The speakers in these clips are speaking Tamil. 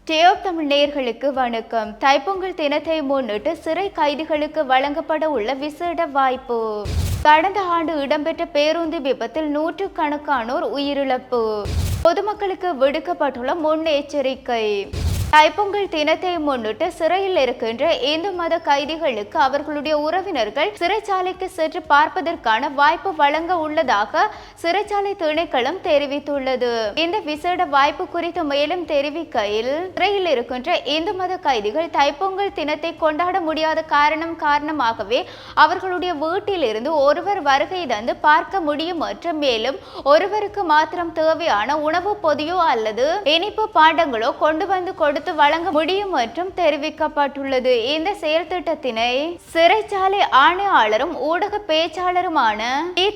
டியோப் தமிழ் நேயர்களுக்கு வணக்கம். தைப்பொங்கல் தினத்தை முன்னிட்டு சிறை கைதிகளுக்கு வழங்கப்பட உள்ள விசேட வாய்ப்பு. கடந்த ஆண்டு இடம்பெற்ற பேருந்து விபத்தில் நூற்றுக்கணக்கானோர் உயிரிழப்பு. பொதுமக்களுக்கு விடுக்கப்பட்டுள்ள முன்னெச்சரிக்கை. தைப்பொங்கல் தினத்தை முன்னிட்டு சிறையில் இருக்கின்ற இந்து மத கைதிகளுக்கு அவர்களுடைய உறவினர்கள் சிறைச்சாலைக்கு சென்று பார்ப்பதற்கான வாய்ப்பு வழங்க உள்ளதாக சிறைச்சாலை திணைக்களம் தெரிவித்துள்ளது. இந்த விசேட வாய்ப்பு குறித்து மேலும் தெரிவிக்கையில், சிறையில் இருக்கின்ற இந்து மத கைதிகள் தைப்பொங்கல் தினத்தை கொண்டாட முடியாத காரணமாகவே அவர்களுடைய வீட்டில் இருந்து ஒருவர் வருகை தந்து பார்க்க முடியும் மற்றும் மேலும் ஒருவருக்கு மாத்திரம் தேவையான உணவு பொதியோ அல்லது இனிப்பு பாண்டங்களோ கொண்டு வந்து கொடுத்து வழங்க முடியும் மற்றும் தெரிவிக்கப்பட்டுள்ளது. இந்த செயல் திட்டத்தினை சிறைச்சாலை ஆணையாளரும் ஊடக பேச்சாளருமான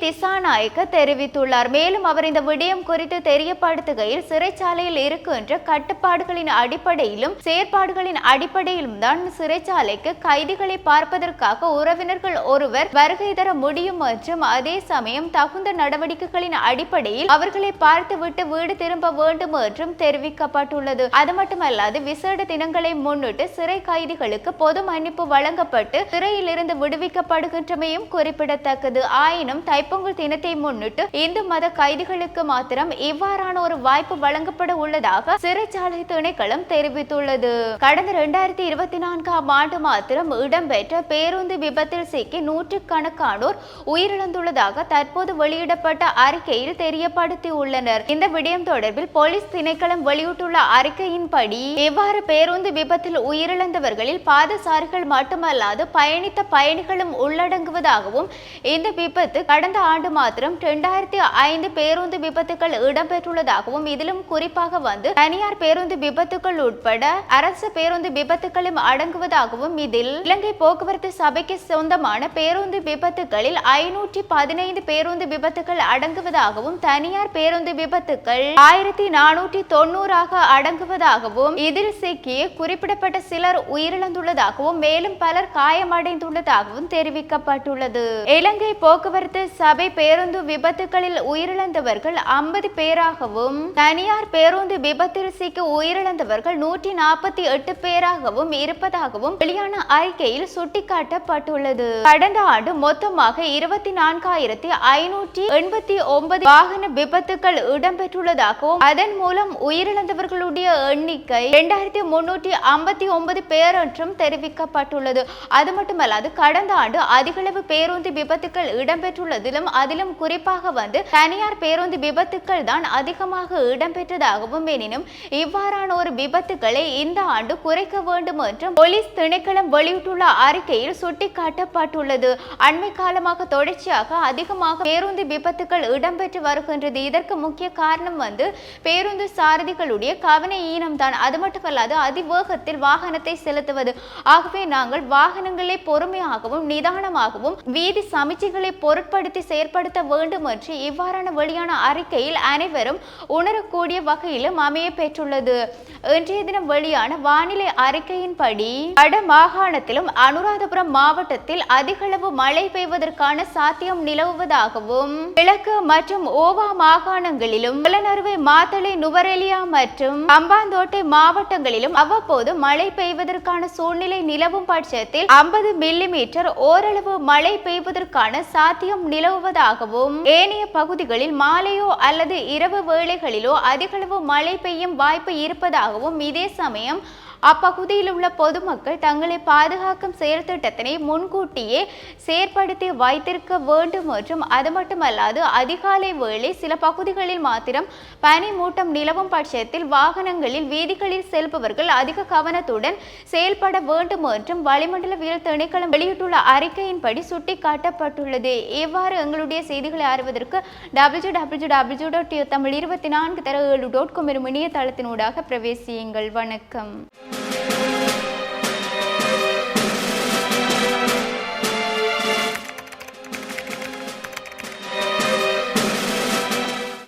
திசாநாயக்க தெரிவித்துள்ளார். மேலும் அவர் இந்த விடயம் குறித்து தெரியப்படுத்துகையில், சிறைச்சாலையில் இருக்கின்ற கட்டுப்பாடுகளின் அடிப்படையிலும் செயற்பாடுகளின் அடிப்படையிலும் தான் சிறைச்சாலைக்கு கைதிகளை பார்ப்பதற்காக உறவினர்கள் ஒருவர் வருகை தர முடியும் மற்றும் அதே சமயம் தகுந்த நடவடிக்கைகளின் அடிப்படையில் அவர்களை பார்த்துவிட்டு வீடு திரும்ப வேண்டும் என்றும் தெரிவிக்கப்பட்டுள்ளது. அது மட்டுமல்லாது, விசேட தினங்களை முன்னிட்டு சிறை கைதிகளுக்கு பொது மன்னிப்பு வழங்கப்பட்டு சிறையில் இருந்து விடுவிக்கப்படுகின்றமையும் குறிப்பிடத்தக்கது. ஆயினும் தைப்பொங்கல் தினத்தை முன்னிட்டு இந்து மத கைதிகளுக்கு மாத்திரம் இவ்வாறான ஒரு வாய்ப்பு வழங்கப்பட உள்ளதாக சிறைச்சாலை திணைக்களம் தெரிவித்துள்ளது. கடந்த 2024ஆம் ஆண்டு மாத்திரம் இடம்பெற்ற பேருந்து விபத்தில் சிக்கி நூற்றுக்கணக்கானோர் உயிரிழந்துள்ளதாக தற்போது வெளியிடப்பட்ட அறிக்கையில் தெரியப்படுத்தியுள்ளனர். இந்த விடயம் தொடர்பில் போலீஸ் திணைக்களம் வெளியிட்டுள்ள அறிக்கையின்படி, இவ்வாறு பேருந்து விபத்தில் உயிரிழந்தவர்களில் பாதசாரிகள் மட்டுமல்லாது பயணித்த பயணிகளும் உள்ளடங்குவதாகவும், இந்த விபத்து கடந்த ஆண்டு மாத்திரம் 2005 பேருந்து விபத்துகள் இடம்பெற்றுள்ளதாகவும், இதிலும் குறிப்பாக தனியார் பேருந்து விபத்துகள் உட்பட அரசு பேருந்து விபத்துகளும் அடங்குவதாகவும், இதில் இலங்கை போக்குவரத்து சபைக்கு சொந்தமான பேருந்து விபத்துகளில் 515 பேருந்து விபத்துகள் அடங்குவதாகவும், தனியார் பேருந்து விபத்துகள் 1490 அடங்குவதாகவும், இதில் சிக்கிய குறிப்பிடப்பட்ட சிலர் உயிரிழந்துள்ளதாகவும் மேலும் பலர் காயமடைந்துள்ளதாகவும் தெரிவிக்கப்பட்டுள்ளது. இலங்கை போக்குவரத்து சபை பேருந்து விபத்துகளில் உயிரிழந்தவர்கள் 50 பேராகவும், தனியார் பேருந்து விபத்தில் சிக்கி உயிரிழந்தவர்கள் 148 பேராகவும் இருப்பதாகவும் வெளியான அறிக்கையில் சுட்டிக்காட்டப்பட்டுள்ளது. கடந்த ஆண்டு மொத்தமாக 24,589 வாகன விபத்துகள் இடம்பெற்றுள்ளதாகவும், அதன் மூலம் உயிரிழந்தவர்களுடைய எண்ணிக்கை 2359 பேர் என்றும் தெரிவிக்கப்பட்டுள்ளது. அது மட்டுமல்லாது, கடந்த ஆண்டு அதிகளவு பேருந்து விபத்துகள் இடம்பெற்றுள்ளதிலும் அதிலும் குறிப்பாக தனியார் பேருந்து விபத்துக்கள் தான் அதிகமாக இடம்பெற்றதாகவும், எனினும் இவ்வாறான ஒரு விபத்துக்களை இந்த ஆண்டு குறைக்க வேண்டும் என்றும் போலீஸ் திணைக்களம் வெளியிட்டுள்ள அறிக்கையில் சுட்டிக்காட்டப்பட்டுள்ளது. அண்மை காலமாக தொடர்ச்சியாக அதிகமாக பேருந்து விபத்துக்கள் இடம்பெற்று வருகின்றது. இதற்கு முக்கிய காரணம் பேருந்து சாரதிகளுடைய கவன ஈனம் தான். அது மட்டுமல்லாது, அதிவேகத்தில் வாகனத்தை செலுத்துவது. ஆகவே நாங்கள் வாகனங்களை பொறுமையாகவும் நிதானமாகவும் வீதி சமிச்சைகளை பொருட்படுத்தி செயற்படுத்த வேண்டும் என்று இவ்வாறான வெளியான அறிக்கையில் அனைவரும் உணரக்கூடிய வகையிலும் அமைய பெற்றுள்ளது. இன்றைய தினம் வெளியான வானிலை அறிக்கையின்படி, வட மாகாணத்திலும் அனுராதபுரம் மாவட்டத்தில் அதிகளவு மழை பெய்வதற்கான சாத்தியம் நிலவுவதாகவும், கிழக்கு மற்றும் ஓவா மாகாணங்களிலும் புலனறுவை, மாத்தளை, நுவரெலியா மற்றும் அம்பாந்தோட்டை மாவட்டங்களிலும் அவ்வப்போது மழை பெய்வதற்கான சூழ்நிலை நிலவும் பட்சத்தில் 50 மில்லிமீட்டர் ஓரளவு மழை பெய்வதற்கான சாத்தியம் நிலவுவதாகவும், ஏனைய பகுதிகளில் மாலையோ அல்லது இரவு வேளைகளிலோ அதிகளவு மழை பெய்யும் வாய்ப்பு இருப்பதாகவும், இதே சமயம் அப்பகுதியில் உள்ள பொதுமக்கள் தங்களை பாதுகாக்கும் செயல் திட்டத்தினை முன்கூட்டியே செயற்படுத்தி வைத்திருக்க வேண்டும் மற்றும், அது மட்டுமல்லாது, அதிகாலை வேளை சில பகுதிகளில் மாத்திரம் பனி மூட்டம் நிலவும் பட்சத்தில் வாகனங்களில் வீதிகளில் செல்பவர்கள் அதிக கவனத்துடன் செயல்பட வேண்டும் என்றும் வளிமண்டலவியல் திணைக்களம் வெளியிட்டுள்ள அறிக்கையின்படி சுட்டிக்காட்டப்பட்டுள்ளது. இவ்வாறு எங்களுடைய செய்திகளை அறிவதற்கு www.tamil24.com எனும் இணையதளத்தினூடாக பிரவேசியுங்கள். வணக்கம்.